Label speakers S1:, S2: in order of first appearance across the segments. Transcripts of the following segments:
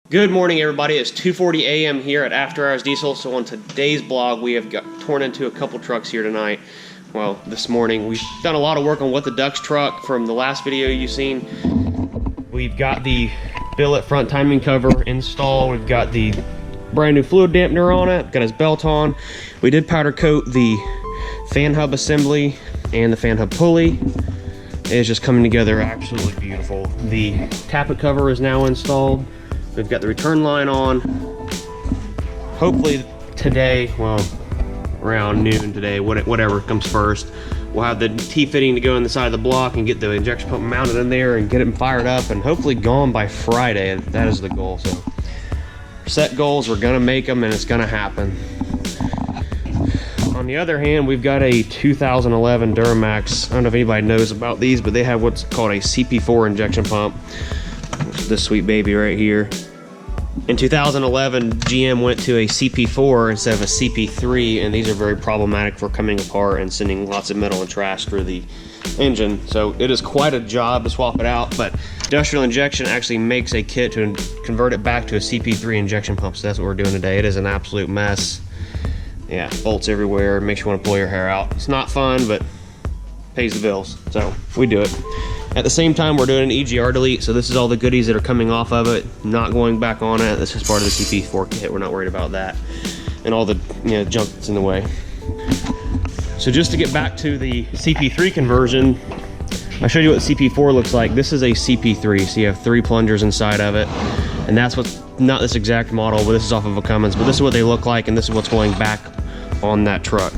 S1: Good morning, everybody. It's 2:40 a.m. here at After Hours Diesel. So on today's vlog, we have torn into a couple trucks here tonight. Well, this morning we've done a lot of work on What the Ducks truck from the last video you've seen. We've got the billet front timing cover installed. We've got the brand new fluid dampener on it. Got his belt on. We did powder coat the fan hub assembly and the fan hub pulley. It's just coming together absolutely beautiful. The tappet cover is now installed. We've got the return line on. Hopefully today, well, around noon today, whatever comes first, we'll have the T-fitting to go in the side of the block and get the injection pump mounted in there and get it fired up and hopefully gone by Friday. That is the goal. So set goals, we're gonna make them and it's gonna happen. On the other hand, we've got a 2011 Duramax. I don't know if anybody knows about these, but they have what's called a CP4 injection pump. This sweet baby right here. In 2011, GM went to a CP4 instead of a CP3, and these are very problematic for coming apart and sending lots of metal and trash through the engine. So it is quite a job to swap it out, but Industrial Injection actually makes a kit to convert it back to a CP3 injection pump. So that's what we're doing today. It is an absolute mess. Yeah, bolts everywhere, makes you want to pull your hair out. It's not fun, but pays the bills, so we do it. At the same time, we're doing an EGR delete, so this is all the goodies that are coming off of it, not going back on it. This is part of the CP4 kit. We're not worried about that, and all the junk that's in the way. So just to get back to the CP3 conversion, I showed you what CP4 looks like. This is a CP3, so you have 3 plungers inside of it, and that's what's not this exact model, but this is off of a Cummins. But this is what they look like, and this is what's going back on that truck.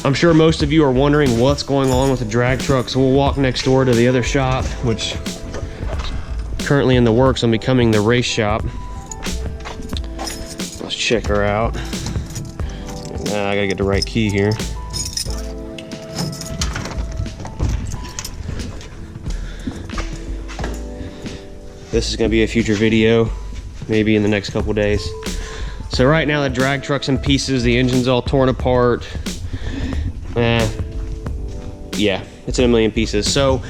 S1: I'm sure most of you are wondering what's going on with the drag truck, so we'll walk next door to the other shop, which is currently in the works on becoming the race shop. Let's check her out. I gotta get the right key here. This is gonna be a future video, maybe in the next couple days. So right now the drag truck's in pieces, the engine's all torn apart. Yeah, it's in a million pieces. So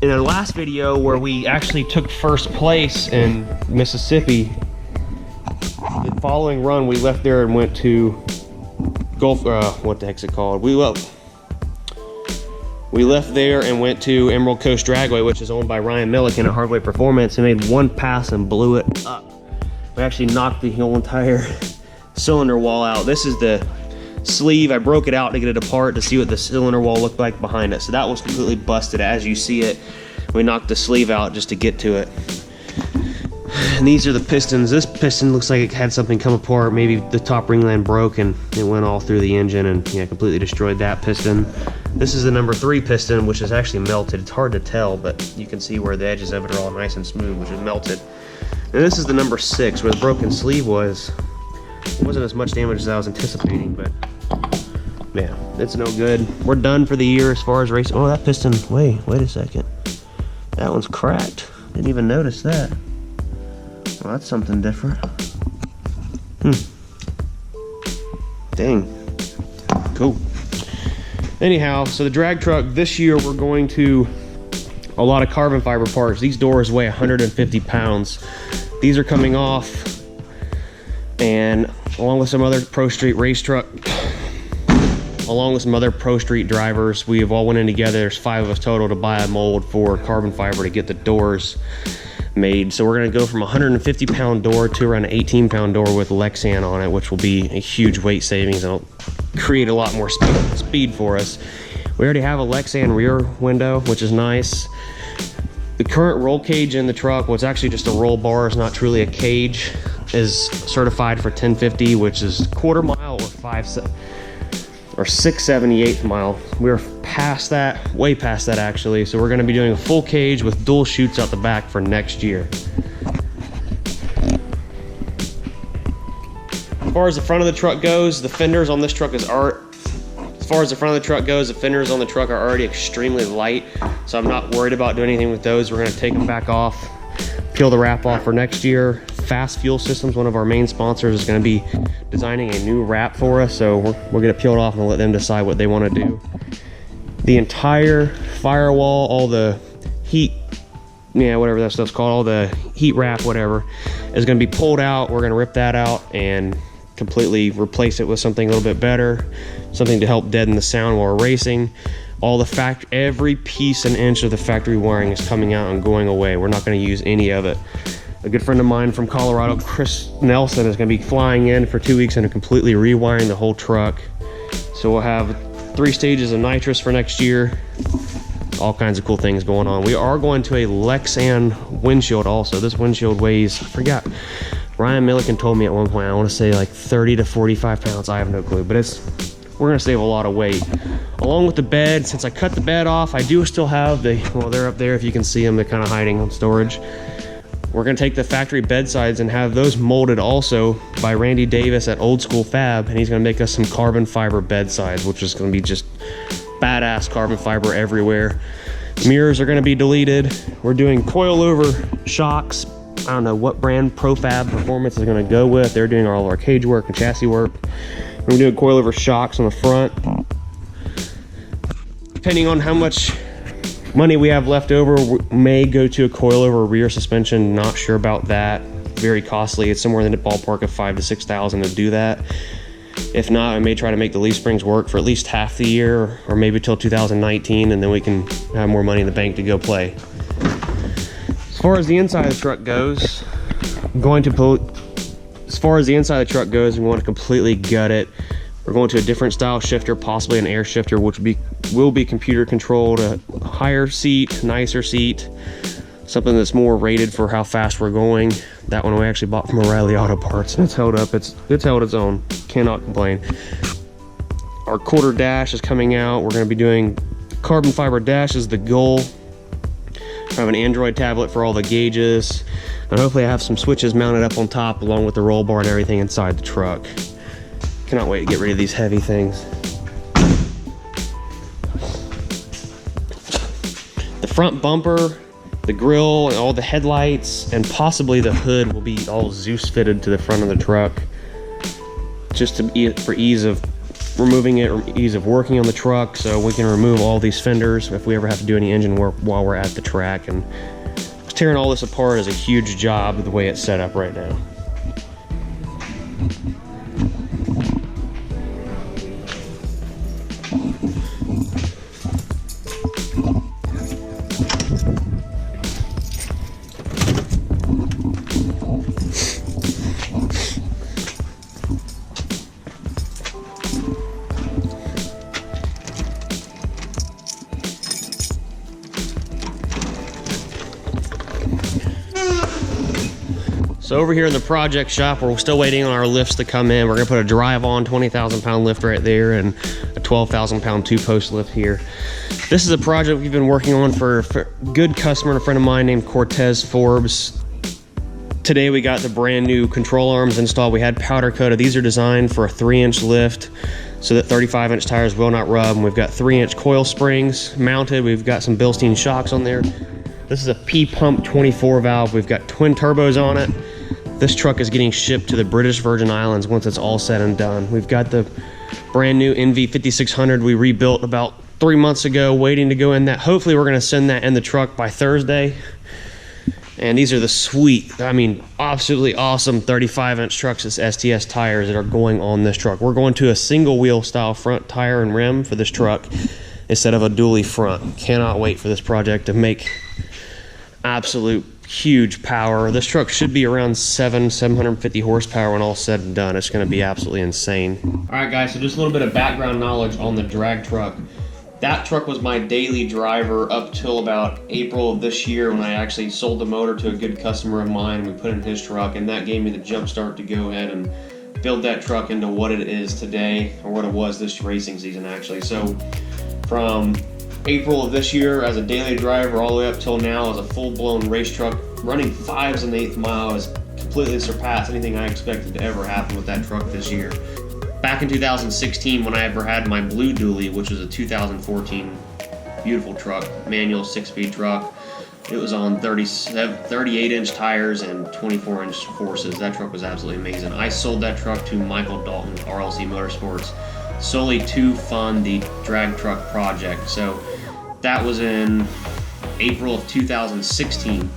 S1: in our last video where we actually took first place in Mississippi, the following run we left there and went to Gulf, what the heck's it called? We left there and went to Emerald Coast Dragway, which is owned by Ryan Milliken at Hardway Performance, and made one pass and blew it up. We actually knocked the whole entire cylinder wall out. This is the sleeve. I broke it out to get it apart to see what the cylinder wall looked like behind it. So that was completely busted as you see it. We knocked the sleeve out just to get to it. And these are the pistons. This piston looks like it had something come apart. Maybe the top ringland broke and it went all through the engine and completely destroyed that piston. This is the number 3 piston, which is actually melted. It's hard to tell, but you can see where the edges of it are all nice and smooth, which is melted. And this is the number 6, where the broken sleeve was. It wasn't as much damage as I was anticipating, but yeah, it's no good. We're done for the year as far as racing. Oh, that piston, wait a second. That one's cracked. Didn't even notice that. Well, that's something different. Dang. Cool. Anyhow, so the drag truck, this year we're going to a lot of carbon fiber parts. These doors weigh 150 pounds. These are coming off, and along with some other Pro Street race truck, along with some other Pro Street drivers, we have all went in together. There's 5 of us total to buy a mold for carbon fiber to get the doors made. So we're gonna go from a 150 pound door to around an 18 pound door with Lexan on it, which will be a huge weight savings and it'll create a lot more speed for us. We already have a Lexan rear window, which is nice. The current roll cage in the truck, well, it's actually just a roll bar, it's not truly a cage, is certified for 1050, which is quarter mile or 6/78 mile. We're past that, way past that actually. So we're gonna be doing a full cage with dual chutes out the back for next year. As far as the front of the truck goes, the fenders on this truck is as far as the front of the truck goes, the fenders on the truck are already extremely light. So I'm not worried about doing anything with those. We're gonna take them back off, peel the wrap off for next year. Fast Fuel Systems, one of our main sponsors, is going to be designing a new wrap for us, so we're going to peel it off and let them decide what they want to do. The entire firewall, all the heat yeah, whatever that stuff's called, all the heat wrap, whatever, is going to be pulled out. We're going to rip that out and completely replace it with something a little bit better, something to help deaden the sound while we're racing. All the every piece and inch of the factory wiring is coming out and going away. We're not going to use any of it. A good friend of mine from Colorado, Chris Nelson, is going to be flying in for 2 weeks and completely rewiring the whole truck. So we'll have 3 stages of nitrous for next year. All kinds of cool things going on. We are going to a Lexan windshield also. This windshield weighs, I forgot, Ryan Milliken told me at one point, I want to say like 30 to 45 pounds. I have no clue, but we're going to save a lot of weight. Along with the bed, since I cut the bed off, I do still have well, they're up there if you can see them, they're kind of hiding on storage. We're going to take the factory bedsides and have those molded also by Randy Davis at Old School Fab, and he's going to make us some carbon fiber bedsides, which is going to be just badass carbon fiber everywhere. Mirrors are going to be deleted. We're doing coilover shocks. I don't know what brand Profab Performance is going to go with. They're doing all our cage work and chassis work. We're doing coilover shocks on the front. Depending on how much money we have left over, we may go to a coilover rear suspension. Not sure about that. Very costly. It's somewhere in the ballpark of $5,000 to $6,000 to do that. If not, I may try to make the leaf springs work for at least half the year, or maybe till 2019, and then we can have more money in the bank to go play. As far as the inside of the truck goes, we want to completely gut it. We're going to a different style shifter, possibly an air shifter, which will be computer controlled, a higher seat, nicer seat, something that's more rated for how fast we're going. That one we actually bought from O'Reilly Auto Parts, and it's held up. It's held its own. Cannot complain. Our quarter dash is coming out. We're going to be doing carbon fiber dash is the goal. I have an Android tablet for all the gauges, and hopefully I have some switches mounted up on top along with the roll bar and everything inside the truck. Cannot wait to get rid of these heavy things. The front bumper, the grille, and all the headlights, and possibly the hood will be all Zeus fitted to the front of the truck, just for ease of removing it, or ease of working on the truck, so we can remove all these fenders if we ever have to do any engine work while we're at the track. And tearing all this apart is a huge job the way it's set up right now. So over here in the project shop, we're still waiting on our lifts to come in. We're gonna put a drive on 20,000 pound lift right there and a 12,000 pound 2-post lift here. This is a project we've been working on for a good customer and a friend of mine named Cortez Forbes. Today we got the brand new control arms installed. We had powder coated. These are designed for a 3-inch lift so that 35-inch tires will not rub. And we've got 3-inch coil springs mounted. We've got some Bilstein shocks on there. This is a P-pump 24 valve. We've got twin turbos on it. This truck is getting shipped to the British Virgin Islands once it's all said and done. We've got the brand new NV 5600 we rebuilt about 3 months ago, waiting to go in that. Hopefully we're gonna send that in the truck by Thursday. And these are the sweet, I mean, absolutely awesome 35-inch trucks with STS tires that are going on this truck. We're going to a single wheel style front tire and rim for this truck instead of a dually front. Cannot wait for this project to make absolute huge power. This truck should be around 750 horsepower when all said and done. It's going to be absolutely insane. All right, guys, so just a little bit of background knowledge on the drag truck. That truck was my daily driver up till about April of this year when I actually sold the motor to a good customer of mine and we put it in his truck, and that gave me the jump start to go ahead and build that truck into what it is today, or what it was this racing season actually. So from April of this year as a daily driver all the way up till now as a full-blown race truck, running 5s and 1/8 mile has completely surpassed anything I expected to ever happen with that truck this year. Back in 2016 when I ever had my blue dually, which was a 2014 beautiful truck, manual 6-speed truck, it was on 38-inch tires and 24-inch forces. That truck was absolutely amazing. I sold that truck to Michael Dalton with RLC Motorsports solely to fund the drag truck project. So that was in April of 2016.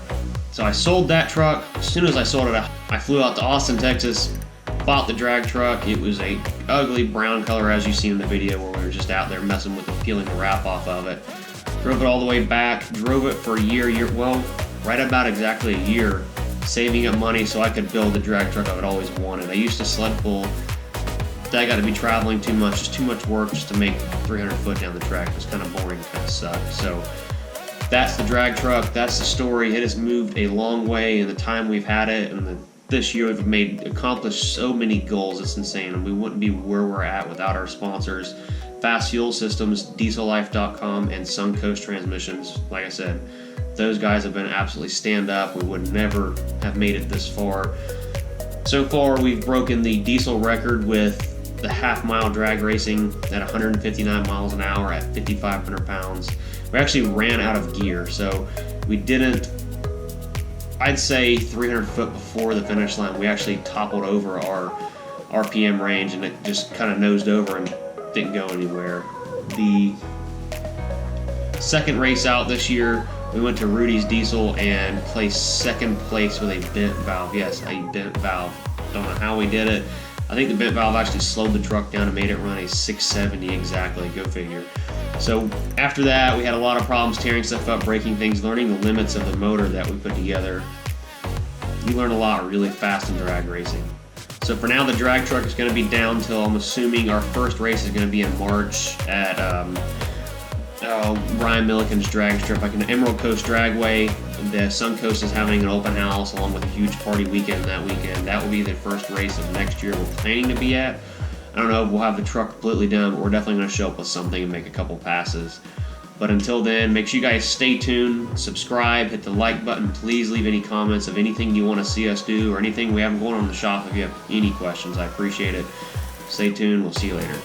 S1: So I sold that truck. As soon as I sold it, I flew out to Austin, Texas, bought the drag truck. It was a ugly brown color, as you see in the video, where we were just out there messing with it, peeling the wrap off of it. Drove it all the way back, drove it for a year, well, right about exactly a year, saving up money so I could build the drag truck I would always wanted. I used to sled pull. I got to be traveling too much, just too much work just to make 300 foot down the track. It was kind of boring, kind of sucked. So that's the drag truck. That's the story. It has moved a long way in the time we've had it, and this year we've accomplished so many goals. It's insane, and we wouldn't be where we're at without our sponsors, Fast Fuel Systems, DieselLife.com, and Suncoast Transmissions. Like I said, those guys have been absolutely stand up. We would never have made it this far. So far, we've broken the diesel record with the half-mile drag racing at 159 miles an hour at 5,500 pounds. We actually ran out of gear, so we didn't, I'd say 300 foot before the finish line, we actually toppled over our RPM range, and it just kind of nosed over and didn't go anywhere. The second race out this year, we went to Rudy's Diesel and placed second place with a bent valve. Yes, a bent valve. Don't know how we did it. I think the bent valve actually slowed the truck down and made it run a 670 exactly. Go figure. So after that, we had a lot of problems tearing stuff up, breaking things, learning the limits of the motor that we put together. You learn a lot really fast in drag racing. So for now, the drag truck is going to be down till, I'm assuming, our first race is going to be in March at Ryan Milliken's drag strip, like an Emerald Coast Dragway. The Suncoast is having an open house along with a huge party weekend that weekend. That will be the first race of next year we're planning to be at. I don't know if we'll have the truck completely done, but we're definitely going to show up with something and make a couple passes. But until then, make sure you guys stay tuned, subscribe, hit the like button. Please leave any comments of anything you want to see us do or anything we have going on in the shop. If you have any questions, I appreciate it. Stay tuned. We'll see you later.